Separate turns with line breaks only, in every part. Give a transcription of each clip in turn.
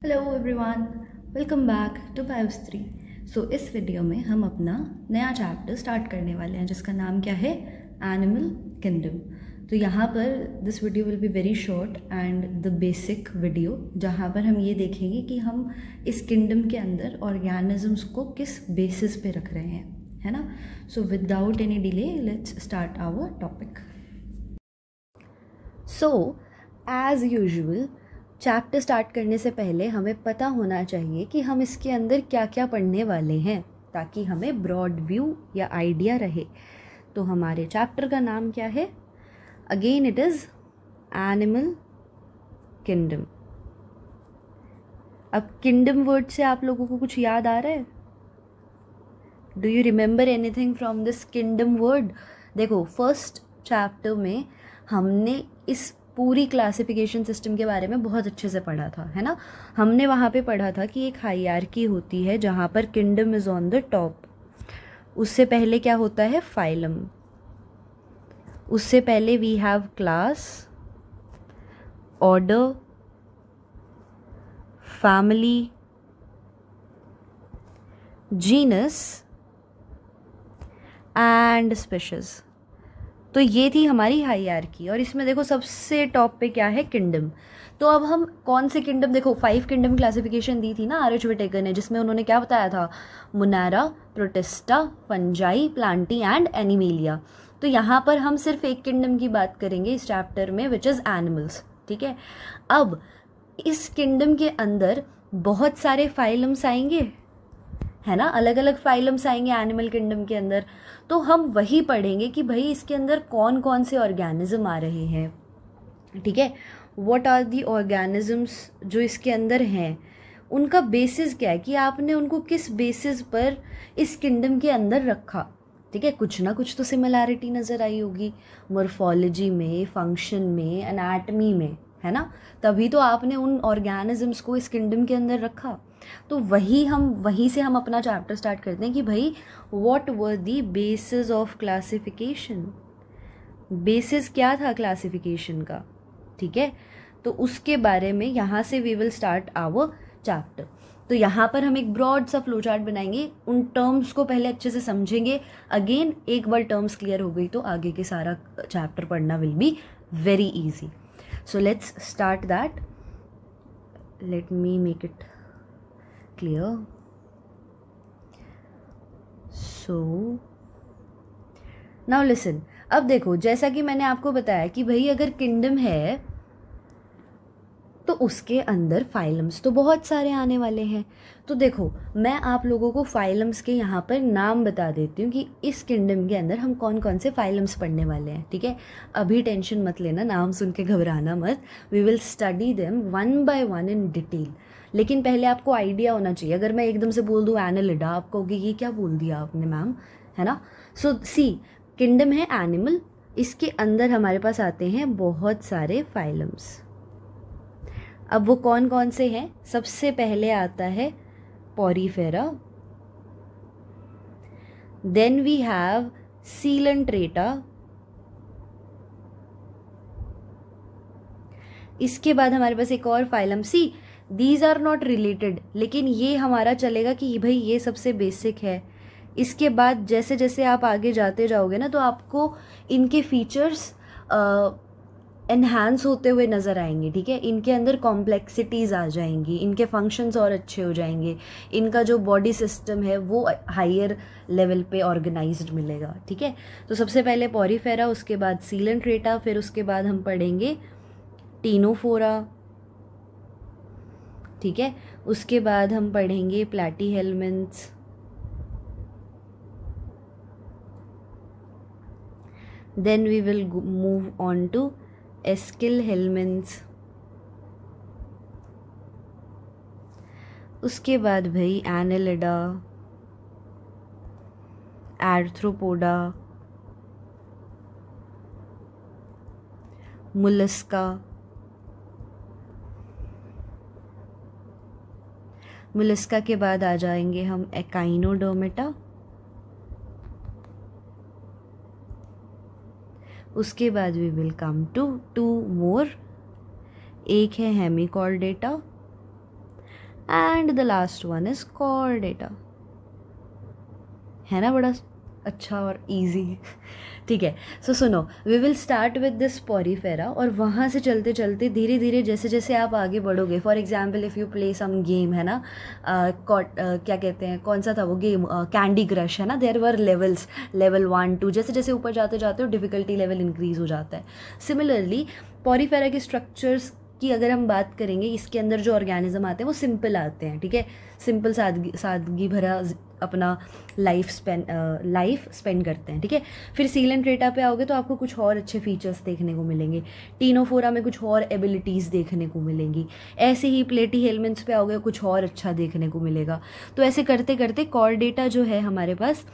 Hello everyone, welcome back to Biostry. इस video में हम अपना नया चैप्टर स्टार्ट करने वाले हैं जिसका नाम क्या है, एनिमल किंगडम। तो यहाँ पर this video will be very short and the basic video, जहाँ पर हम ये देखेंगे कि हम इस किंगडम के अंदर ऑर्गेनिजम्स को किस बेसिस पे रख रहे हैं, है ना। So without any delay let's start our topic. So as usual chapter start करने से पहले हमें पता होना चाहिए कि हम इसके अंदर क्या क्या पढ़ने वाले हैं, ताकि हमें ब्रॉड व्यू या आइडिया रहे। तो हमारे चैप्टर का नाम क्या है? Again it is animal kingdom. अब किंगडम वर्ड से आप लोगों को कुछ याद आ रहा है? Do you remember anything from this kingdom word? देखो, फर्स्ट चैप्टर में हमने इस पूरी क्लासिफिकेशन सिस्टम के बारे में बहुत अच्छे से पढ़ा था, है ना। हमने वहाँ पे पढ़ा था कि एक हायरार्की होती है जहाँ पर kingdom is on the top. उससे पहले क्या होता है? फाइलम। उससे पहले we have class, order, family, genus and species. तो ये थी हमारी हायरार्की, और इसमें देखो सबसे टॉप पे क्या है? किंगडम। तो अब हम कौन से किंगडम, देखो 5 किंगडम क्लासिफिकेशन दी थी ना आर एच विटेकर ने, जिसमें उन्होंने क्या बताया था? Monera, protista, fungi, Plantae and animalia. तो यहाँ पर हम सिर्फ एक किंगडम की बात करेंगे इस चैप्टर में, विच इज़ एनिमल्स। ठीक है, अब इस किंगडम के अंदर बहुत सारे फाइलम्स आएंगे, है ना, अलग अलग फाइलम्स आएंगे एनिमल किंगडम के अंदर। तो हम वही पढ़ेंगे कि भाई इसके अंदर कौन कौन से ऑर्गेनिज्म आ रहे हैं। ठीक है, व्हाट आर दी ऑर्गेनिजम्स जो इसके अंदर हैं, उनका बेसिस क्या है, कि आपने उनको किस बेसिस पर इस किंगडम के अंदर रखा। ठीक है, कुछ ना कुछ तो सिमिलैरिटी नज़र आई होगी, मोर्फोलॉजी में, फंक्शन में, एनाटमी में, है ना। तभी तो आपने उन ऑर्गेनिजम्स को इस किंगडम के अंदर रखा। तो वहीं से हम अपना चैप्टर स्टार्ट करते हैं कि भाई what were the basis of classification. Basis क्या था क्लासिफिकेशन का? ठीक है, तो उसके बारे में यहाँ से we will start our chapter. तो यहाँ पर हम एक ब्रॉड सा फ्लो चार्ट बनाएंगे, उन टर्म्स को पहले अच्छे से समझेंगे। अगेन एक बार टर्म्स क्लियर हो गई तो आगे के सारा चैप्टर पढ़ना will be very easy. So let's start that. Let me make it clear. So now listen, अब देखो, जैसा कि मैंने आपको बताया कि भाई अगर किंगडम है तो उसके अंदर फाइलम्स तो बहुत सारे आने वाले हैं। तो देखो, मैं आप लोगों को फाइलम्स के यहाँ पर नाम बता देती हूँ कि इस किंगडम के अंदर हम कौन कौन से फाइलम्स पढ़ने वाले हैं। ठीक है, अभी टेंशन मत लेना, नाम सुन के घबराना मत। We will study them one by one in detail. लेकिन पहले आपको आइडिया होना चाहिए। अगर मैं एकदम से बोल दूँ एनालिडा, आप कहोगे ये क्या बोल दिया आपने मैम, है ना। सो सी, किंगडम है एनिमल, इसके अंदर हमारे पास आते हैं बहुत सारे फाइलम्स। अब वो कौन कौन से हैं? सबसे पहले आता है Porifera, then we have Coelenterata, इसके बाद हमारे पास एक और phylum, see these are not related, लेकिन ये हमारा चलेगा कि भाई ये सबसे बेसिक है। इसके बाद जैसे जैसे आप आगे जाते जाओगे ना, तो आपको इनके फीचर्स एनहांस होते हुए नज़र आएंगे। ठीक है, इनके अंदर कॉम्प्लेक्सिटीज़ आ जाएंगी, इनके फंक्शंस और अच्छे हो जाएंगे, इनका जो बॉडी सिस्टम है वो हायर लेवल पे ऑर्गेनाइज्ड मिलेगा। ठीक है, तो सबसे पहले पोरीफेरा, उसके बाद सीलेंट्रेटा, फिर उसके बाद हम पढ़ेंगे टीनोफोरा। ठीक है, उसके बाद हम पढ़ेंगे platyhelminths, then we will move on to aschelminthes. उसके बाद भाई एनालिडा, आर्थ्रोपोडा, मुलस्का, मुलस्का के बाद आ जाएंगे हम एकाइनोडर्मेटा, उसके बाद वी विल कम टू 2 मोर, एक है Hemichordata, and the last one is Chordata. है ना बड़ा अच्छा और इजी। ठीक है, सो सुनो, we will start with this Porifera, और वहाँ से चलते चलते धीरे धीरे जैसे जैसे आप आगे बढ़ोगे, for example if you play some game, है ना, क्या कहते हैं, कौन सा था वो गेम, कैंडी क्रश, है ना, देयर वर लेवल्स, लेवल 1 2, जैसे जैसे ऊपर जाते जाते हो डिफ़िकल्टी लेवल इंक्रीज़ हो जाता है। सिमिलरली पॉरीफेरा के स्ट्रक्चर्स की अगर हम बात करेंगे, इसके अंदर जो ऑर्गेनिज्म आते हैं वो सिंपल आते हैं, ठीक है, सिंपल सादगी भरा अपना लाइफ स्पेंड करते हैं, ठीक है। फिर सीलेंट्रेटा पे आओगे तो आपको कुछ और अच्छे फीचर्स देखने को मिलेंगे, टीनोफोरा में कुछ और एबिलिटीज़ देखने को मिलेंगी, ऐसे ही प्लेटीहेल्मिन्थ्स पे आओगे कुछ और अच्छा देखने को मिलेगा। तो ऐसे करते करते कॉर्डेटा जो है हमारे पास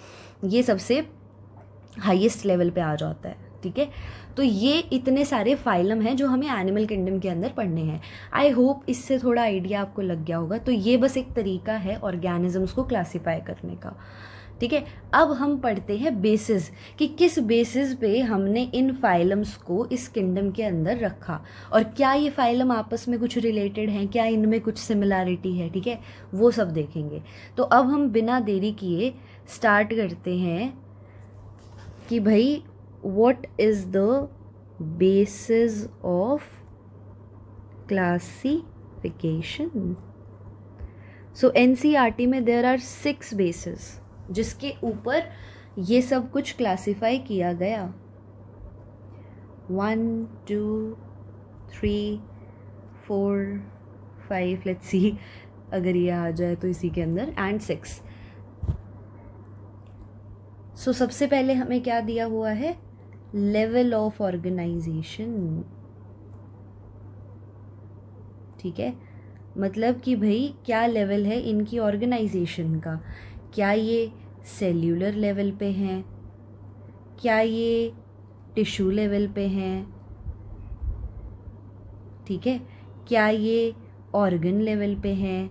ये सबसे हाईएस्ट लेवल पे आ जाता है, ठीक है। तो ये इतने सारे फाइलम हैं जो हमें एनिमल किंगडम के अंदर पढ़ने हैं। आई होप इससे थोड़ा आइडिया आपको लग गया होगा। तो ये बस एक तरीका है ऑर्गेनिजम्स को क्लासीफाई करने का, ठीक है। अब हम पढ़ते हैं बेसिस, कि किस बेसिस पे हमने इन फाइलम्स को इस किंगडम के अंदर रखा, और क्या ये फाइलम आपस में कुछ रिलेटेड हैं, क्या इनमें कुछ सिमिलैरिटी है, ठीक है, वो सब देखेंगे। तो अब हम बिना देरी किए स्टार्ट करते हैं कि भाई what is the basis of classification? So NCERT में there are 6 bases जिसके ऊपर ये सब कुछ क्लासीफाई किया गया। 1 2 3 4 5 लेट्स सी अगर ये आ जाए तो इसी के अंदर, एंड 6। सो सबसे पहले हमें क्या दिया हुआ है, लेवल ऑफ ऑर्गेनाइजेशन, ठीक है। मतलब कि भाई क्या लेवल है इनकी ऑर्गेनाइजेशन का, क्या ये सेल्यूलर लेवल पे हैं, क्या ये टिश्यू लेवल पे हैं, ठीक है, क्या ये ऑर्गन लेवल पे हैं,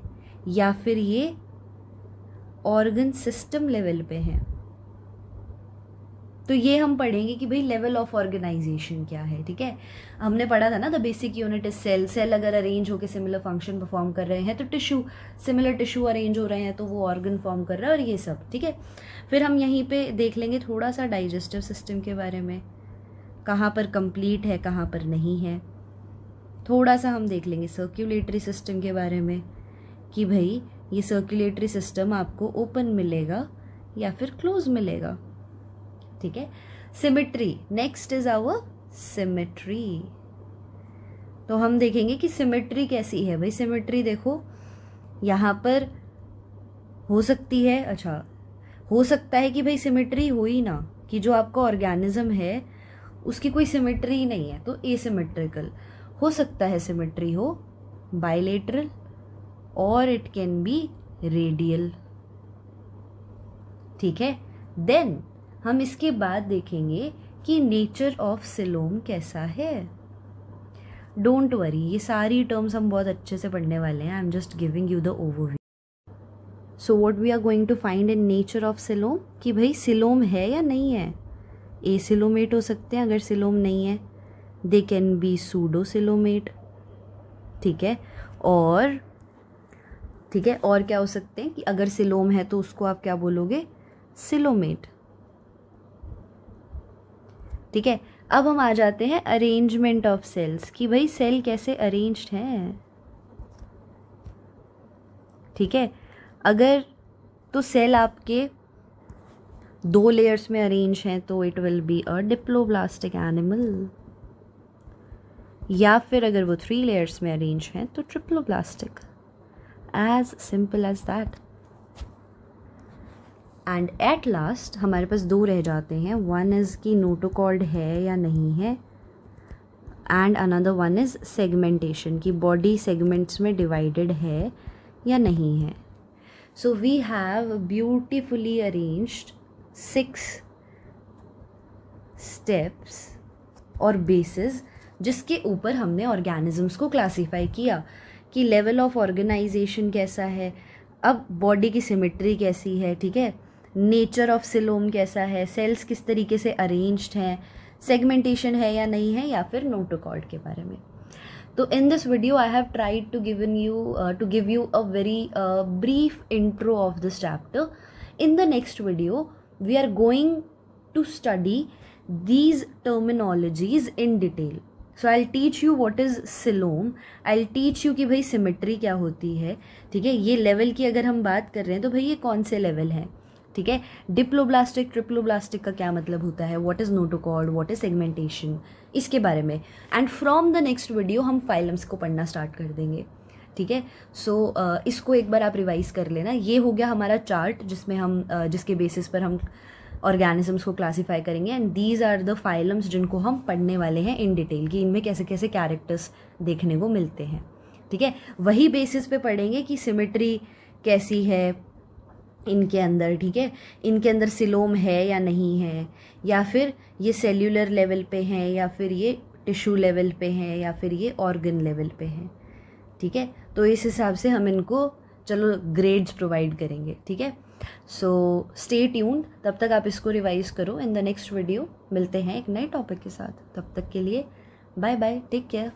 या फिर ये ऑर्गन सिस्टम लेवल पे हैं। तो ये हम पढ़ेंगे कि भाई लेवल ऑफ ऑर्गेनाइजेशन क्या है, ठीक है। हमने पढ़ा था ना, the basic unit is cell. Cell अगर अरेंज होकर सिमिलर फंक्शन परफॉर्म कर रहे हैं तो टिश्यू, सिमिलर टिश्यू अरेंज हो रहे हैं तो वो ऑर्गन फॉर्म कर रहा है, और ये सब, ठीक है। फिर हम यहीं पे देख लेंगे थोड़ा सा डाइजेस्टिव सिस्टम के बारे में, कहाँ पर कंप्लीट है कहाँ पर नहीं है। थोड़ा सा हम देख लेंगे सर्कुलेटरी सिस्टम के बारे में, कि भाई ये सर्कुलेटरी सिस्टम आपको ओपन मिलेगा या फिर क्लोज मिलेगा, ठीक है। Symmetry, next is our symmetry. तो हम देखेंगे कि सिमेट्री कैसी है। भाई सिमेट्री देखो, यहाँ पर हो सकती है, अच्छा हो सकता है कि भाई सिमेट्री हो ही ना, कि जो आपका ऑर्गेनिज्म है उसकी कोई सिमेट्री ही नहीं है, तो एसिमेट्रिकल हो सकता है। सिमेट्री हो बाइलेटरल, और इट कैन बी रेडियल, ठीक है। देन हम इसके बाद देखेंगे कि नेचर ऑफ सिलोम कैसा है। डोंट वरी, ये सारी टर्म्स हम बहुत अच्छे से पढ़ने वाले हैं। I am just giving you the overview. So what we are going to find in nature of coelom, कि भाई सिलोम है या नहीं है। एसिलोमेट हो सकते हैं, अगर सिलोम नहीं है दे कैन बी सूडोसिलोमेट, ठीक है। और ठीक है, और क्या हो सकते हैं कि अगर सिलोम है तो उसको आप क्या बोलोगे, सिलोमेट, ठीक है। अब हम आ जाते हैं अरेंजमेंट ऑफ सेल्स, कि भाई सेल कैसे अरेंज्ड हैं, ठीक है। अगर तो सेल आपके 2 लेयर्स में अरेंज हैं तो it will be a diploblastic animal, या फिर अगर वो 3 लेयर्स में अरेंज हैं तो triploblastic, as simple as that. And at last हमारे पास 2 रह जाते हैं। वन इज़ कि नोटोकॉर्ड है या नहीं है, and another one is segmentation, कि बॉडी सेगमेंट्स में डिवाइडेड है या नहीं है। So we have beautifully arranged 6 steps और बेसिस जिसके ऊपर हमने ऑर्गेनिजम्स को क्लासीफाई किया, कि लेवल ऑफ ऑर्गेनाइजेशन कैसा है, अब बॉडी की सिमेट्री कैसी है, ठीक है, नेचर ऑफ सिलोम कैसा है, सेल्स किस तरीके से अरेंज्ड हैं, सेगमेंटेशन है या नहीं है, या फिर नोटोकॉर्ड के बारे में। तो in this video I have tried to give you a very brief intro of this chapter. In the next video we are going to study these terminologies in detail. So I'll teach you what is coelom. I'll teach you कि भाई symmetry क्या होती है. ठीक है, ये level की अगर हम बात कर रहे हैं तो भाई ये कौन से लेवल हैं. ठीक है, डिप्लोब्लास्टिक ट्रिप्लोब्लास्टिक का क्या मतलब होता है, what is notochord, what is segmentation, इसके बारे में. And from the next video हम फाइलम्स को पढ़ना स्टार्ट कर देंगे. ठीक है, सो इसको एक बार आप रिवाइज कर लेना. ये हो गया हमारा चार्ट जिसमें हम जिसके बेसिस पर हम ऑर्गेनिजम्स को क्लासीफाई करेंगे. And these are the phylums जिनको हम पढ़ने वाले हैं इन डिटेल कि इनमें कैसे कैसे कैरेक्टर्स देखने को मिलते हैं. ठीक है, वही बेसिस पे पढ़ेंगे कि सिमेट्री कैसी है इनके अंदर. ठीक है, इनके अंदर सिलोम है या नहीं है, या फिर ये सेल्यूलर लेवल पे हैं, या फिर ये टिश्यू लेवल पे हैं, या फिर ये ऑर्गन लेवल पे हैं. ठीक है, तो इस हिसाब से हम इनको चलो ग्रेड्स प्रोवाइड करेंगे. ठीक है, सो स्टे ट्यून्ड. तब तक आप इसको रिवाइज करो. इन द नेक्स्ट वीडियो मिलते हैं एक नए टॉपिक के साथ. तब तक के लिए बाय बाय, टेक केयर.